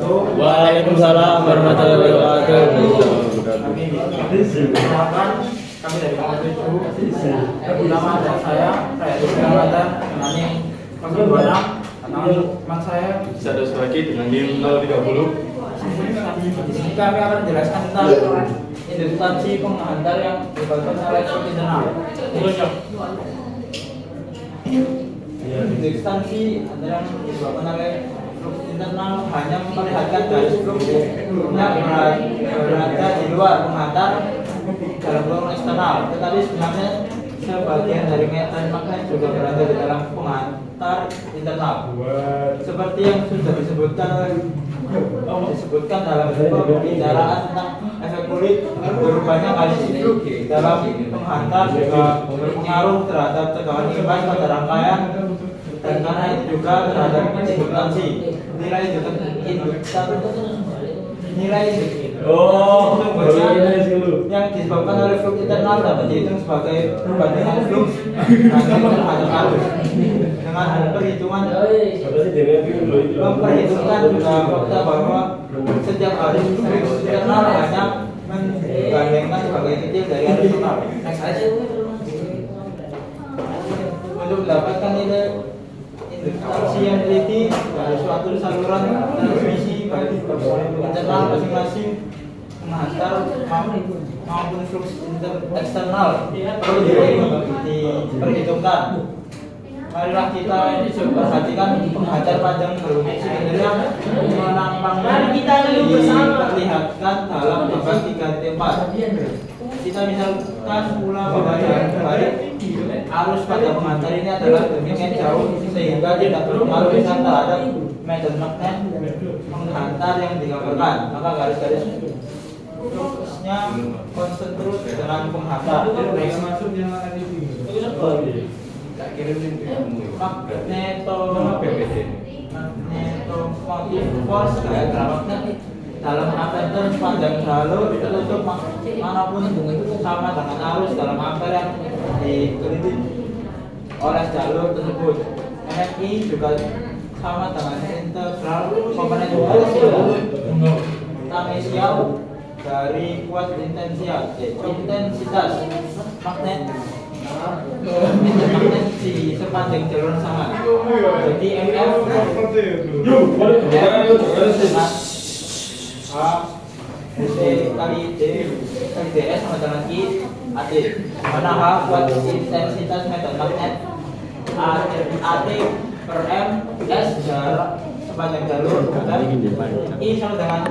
Waalaikumsalam warahmatullahi wabarakatuh. Perkenalkan, kami dari Kementerian Perhubungan. Pertama ada saya Ramadan, namanya kami 26. Nama teman saya Bisa sebagai dengan NIM 030. di sini kami akan menjelaskan tentang instansi penghantar yang dilibatkan oleh flux internal. Instansi yang dilibatkan oleh flux internal hanya memperlihatkan garis flux yang berada di luar penghantar dalam ruang eksternal, tetapi sebenarnya sebagian dari medan magnet juga berada di dalam penghantar internal. Seperti yang sudah disebutkan dalam pembicaraan tentang efek kulit, berubahnya garis flux dalam penghantar juga berpengaruh terhadap tegangan imbas pada rangkaian, dan karena itu juga terhadap induktansi. Nilai yang disebabkan oleh flux internal dapat dihitung sebagai perbandingan flux terhadap arus. Dengan memperhitungkan juga fakta bahwa setiap arus flux internal hanya menggandengkan sebagai kecil dari arus total. Untuk mendapatkan nilai instansi yang teliti dari suatu saluran transmisi bagi internal masing-masing penghantar maupun flux eksternal perlu diperhitungkan. Marilah kita perhatikan penghantar panjang berunit silinder yang menambang diperlihatkan dalam gambar 3T4. Kita misalkan pula bahwa jalan kebalik arus pada penghantar ini adalah demikian jauh sehingga tidak berpengaruh besar terhadap medan magnet penghantar yang digambarkan. Maka garis-garis fluxnya konstan terus dengan penghantar. Magnetomotive force diagram magnet dalam ampere sepanjang jalur tertutup manapun sama dengan arus dalam ampere yang diteliti oleh jalur tersebut. MFI juga sama dengan integral komponen potensial dari kuat intensitas magnet di sepanjang jalur sama. Jadi MF kali DS sama dengan I AT. Mana H kuat intensitas medan magnet, AT per M S jarak sepanjang jalur, dan I sama dengan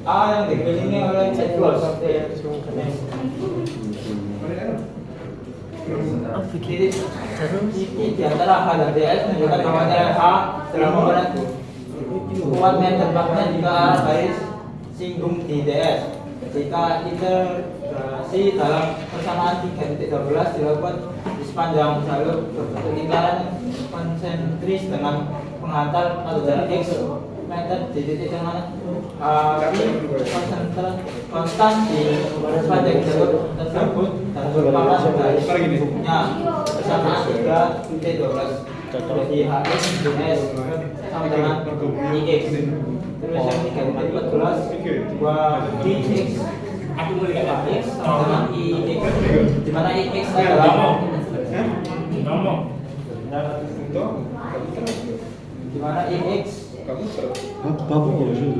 A yang dikelilingi oleh Z close. Titik di antara H dan DS menunjukkan bahwa nilai H dalam komponen kuat medan magnet jika garis singgung di DS. Jika integrasi dalam persamaan 3.12 dilakukan di sepanjang jalur berbentuk lingkaran konsentris dengan penghantar pada jarak X meter di titik yang mana konstan di sepanjang jalur tersebut dan merupakan garis singgungnya persamaan 3.12. Jadi HS DS sama dengan IX. Terus yang 3.14 2DX X sama dengan IX, di mana IX adalah di mana IX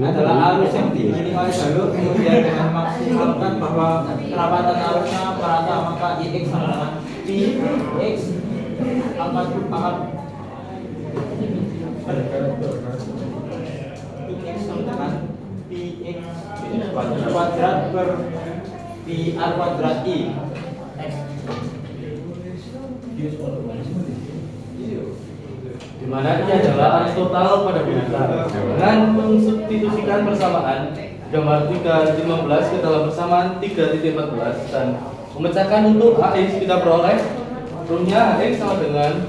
adalah arus yang diiringi oleh jalur, kemudian dengan memaksimalkan bahwa kerapatan arusnya merata, maka IX sama dengan PX angkat IX sama dengan PX kuadrat per PR kuadrat I. Di mana ini adalah arus total pada penghantar. Dengan mensubstitusikan persamaan gambar 3.15 ke dalam persamaan 3.14 dan memecahkan untuk AX, kita peroleh rumusnya AX sama dengan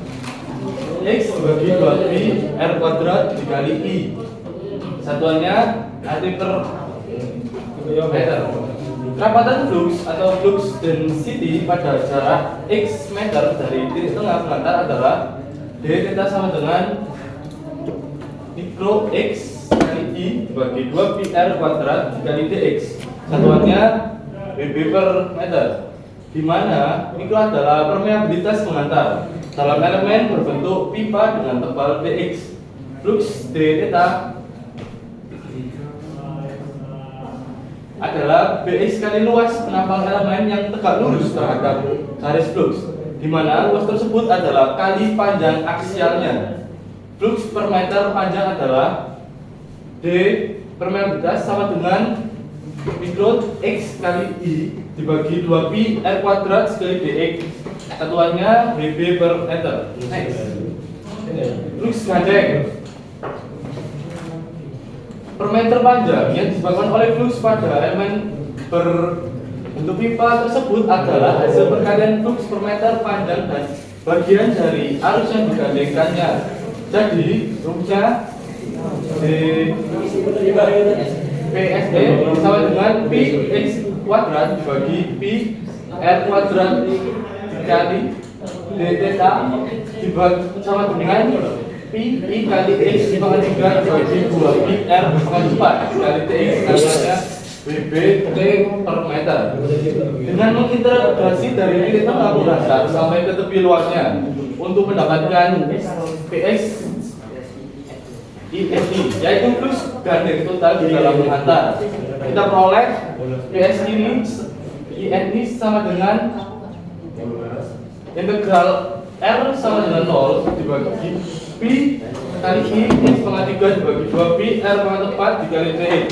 X bagi 2pi R kuadrat dikali I. Satuannya AT per meter. Kerapatan flux atau flux density pada jarak X meter dari titik tengah penghantar adalah d theta sama dengan mikro X kali I I dibagi 2 pi R kuadrat dikali dx. Satuannya Wb per meter. Di mana itu adalah permeabilitas pengantar dalam elemen berbentuk pipa dengan tebal dx. Flux d theta adalah Bx kali luas penapal elemen yang tegak lurus terhadap garis flux, di mana luas tersebut adalah kali panjang aksialnya. Flux per meter panjang adalah D permeabilitas sama dengan mikrot X kali I dibagi 2 pi R kuadrat sekali dx. Satuannya Wb per meter. Next. Flux gandeng per meter panjang yang disebabkan oleh flux pada elemen berbentuk pipa tersebut adalah hasil perkalian flux per meter panjang dan bagian dari arus yang digandengkannya. Jadi rumusnya PSE sama dengan pi x kuadrat dibagi pi r kuadrat dikali d theta dibagi sama dengan pi I kali x dibagi 3 dibagi 2 pi r dibagi 4 dikali dx namanya Wb T per meter. Dengan mengintegrasi dari titik tengah pengantar sampai ke tepi luarnya untuk mendapatkan Ps INI, yaitu flux gandeng total di dalam pengantar, kita peroleh Ps ini INI sama dengan integral R sama dengan 0 dibagi pi kali I X pangkat 3 dibagi 2 pi R pangkat 4 dikali dx.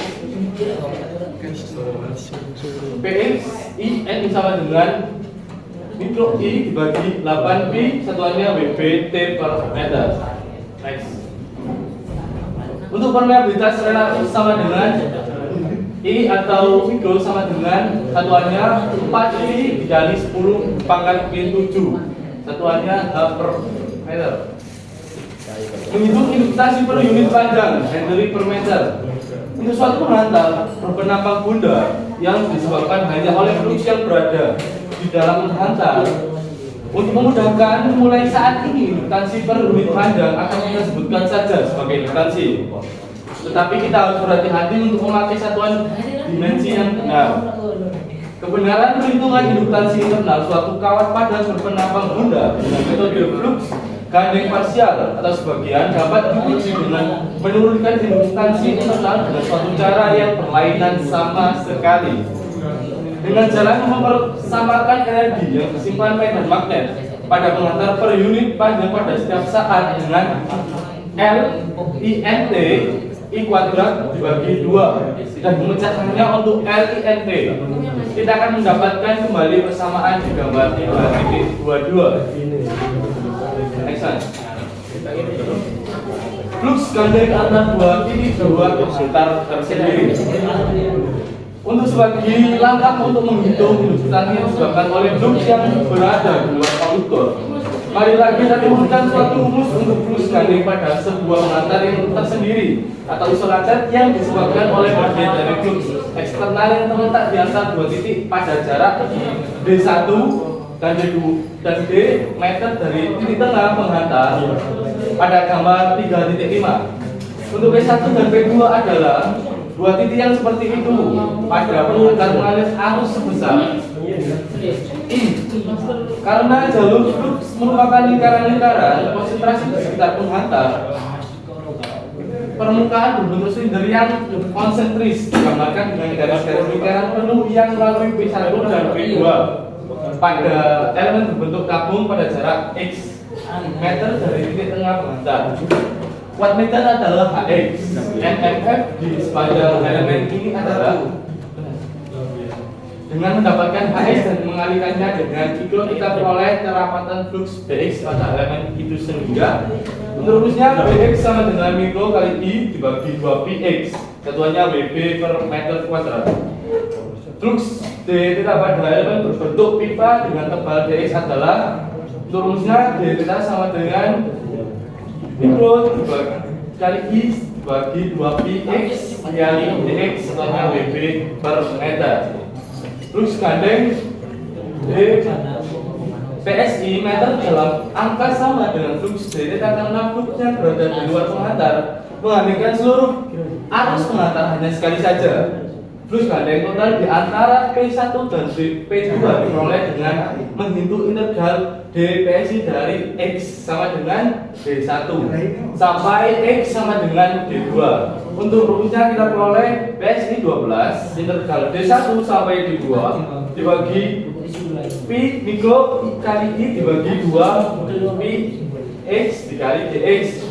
Px I N sama dengan mikro I dibagi 8 pi satuannya Wb T per meter. Next. Untuk permeabilitas relatif sama dengan I atau mikro sama dengan satuannya 4 pi dikali 10 pangkat min 7 satuannya H per meter. Menghitung industasi per unit panjang Henry per meter. Untuk suatu pengantar berpenampang bunda yang disebabkan hanya oleh flux yang berada di dalam pengantar. Untuk memudahkan, mulai saat ini induktansi per unit panjang akan kita sebutkan saja sebagai induktansi. Tetapi kita harus berhati-hati untuk memakai satuan dimensi yang benar. Kebenaran perhitungan induktansi internal suatu kawat padat berpenampang bunda dengan metode flux gandeng parsial atau sebagian dapat diuji dengan menurunkan induktansi internal dengan suatu cara yang berlainan sama sekali. Dengan jalan mempersamakan energi yang disimpan medan magnet pada pengantar per unit panjang pada setiap saat dengan L INT I kuadrat dibagi 2 dan memecahkannya untuk L INT, kita akan mendapatkan kembali persamaan di gambar 3.22. Flux gandeng antara dua titik dua sekitar tersendiri. Untuk sebagai langkah untuk menghitung induktansi yang disebabkan oleh flux yang berada di luar konduktor, marilah kita rumuskan suatu rumus untuk flux gandeng pada sebuah pengantar yang tersendiri atau isolated yang disebabkan oleh bagian dari flux eksternal yang terletak di antara dua titik pada jarak D1 dan D2 dan D meter dari titik tengah pengantar pada gambar 3.5. Untuk P1 dan P2 adalah dua titik yang seperti itu pada pengantar mengalir arus sebesar I. Karena jalur flux merupakan lingkaran-lingkaran konsentrasi di sekitar pengantar, permukaan berbentuk silinder yang konsentris digambarkan dengan garis-garis lingkaran penuh yang melalui P1 dan P2 pada elemen berbentuk tabung pada jarak X meter dari titik tengah pengantar. Wattmeter adalah Hx, NMF di sepanjang elemen ini adalah dengan mendapatkan Hx dan mengalihkannya dengan mikro kita peroleh kerapatan flux Bx pada elemen itu sehingga rumusnya Bx sama dengan mikro kali I dibagi 2 Px satuannya Wb per meter kuadrat. Flux d theta pada elemen berbentuk pipa dengan tebal dx adalah rumusnya d theta sama dengan mikro kali I dibagi 2 Px kali dx satuannya Wb per meter. Flux gandeng d PSI meter dalam angka sama dengan flux d theta karena fluxnya berada di luar pengantar mengandaikan seluruh arus pengantar hanya sekali saja. Plus gandeng total di antara P1 dan P2 diperoleh dengan menghitung integral dPSI dari X sama dengan D1 sampai X sama dengan D2. Untuk rumusnya kita peroleh PSI 12 integral D1 sampai D2 dibagi Pi mikro kali I dibagi 2 Pi X dikali Dx.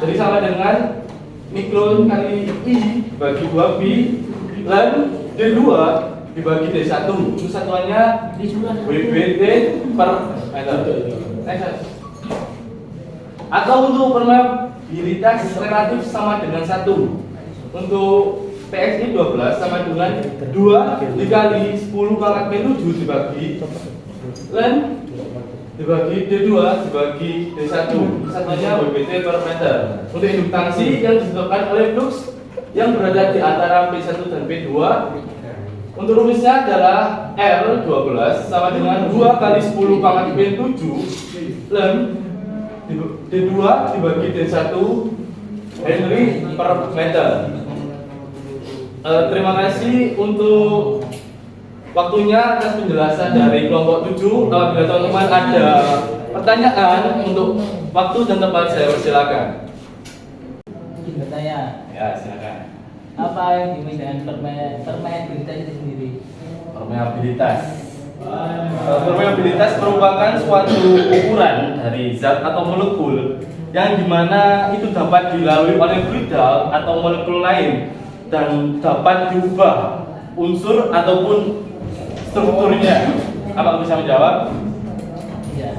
Jadi sama dengan mikro kali I dibagi 2 Pi dan D2 dibagi D1. Itu satuannya WBT per meter. Atau untuk permeabilitas relatif sama dengan 1. Untuk PSI 12 sama dengan 2 dikali 10 pangkat P7 dibagi dan dibagi D2 dibagi D1. Satunya WBT per meter. Untuk induktansi yang disebabkan oleh flux yang berada di antara P1 dan P2, untuk rumusnya adalah R12 sama dengan 2 kali 10 pangkat P7 dan D2 dibagi D1 Henry per meter. Terima kasih untuk waktunya atas penjelasan dari kelompok 7. Apabila teman-teman ada pertanyaan untuk waktu dan tempat, saya persilakan. Izin bertanya. Ya, silakan. Apa yang dimiliki permeabilitas itu sendiri? Permeabilitas. Permeabilitas merupakan suatu ukuran dari zat atau molekul yang dimana itu dapat dilalui oleh fluidal atau molekul lain dan dapat diubah unsur ataupun strukturnya. Apa bisa menjawab? Iya.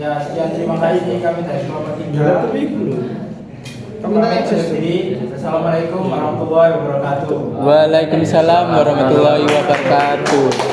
Ya, sekian terima kasih kami dari kelompok 3. Kami sendiri. Assalamualaikum warahmatullahi wabarakatuh. Waalaikumsalam warahmatullahi wabarakatuh.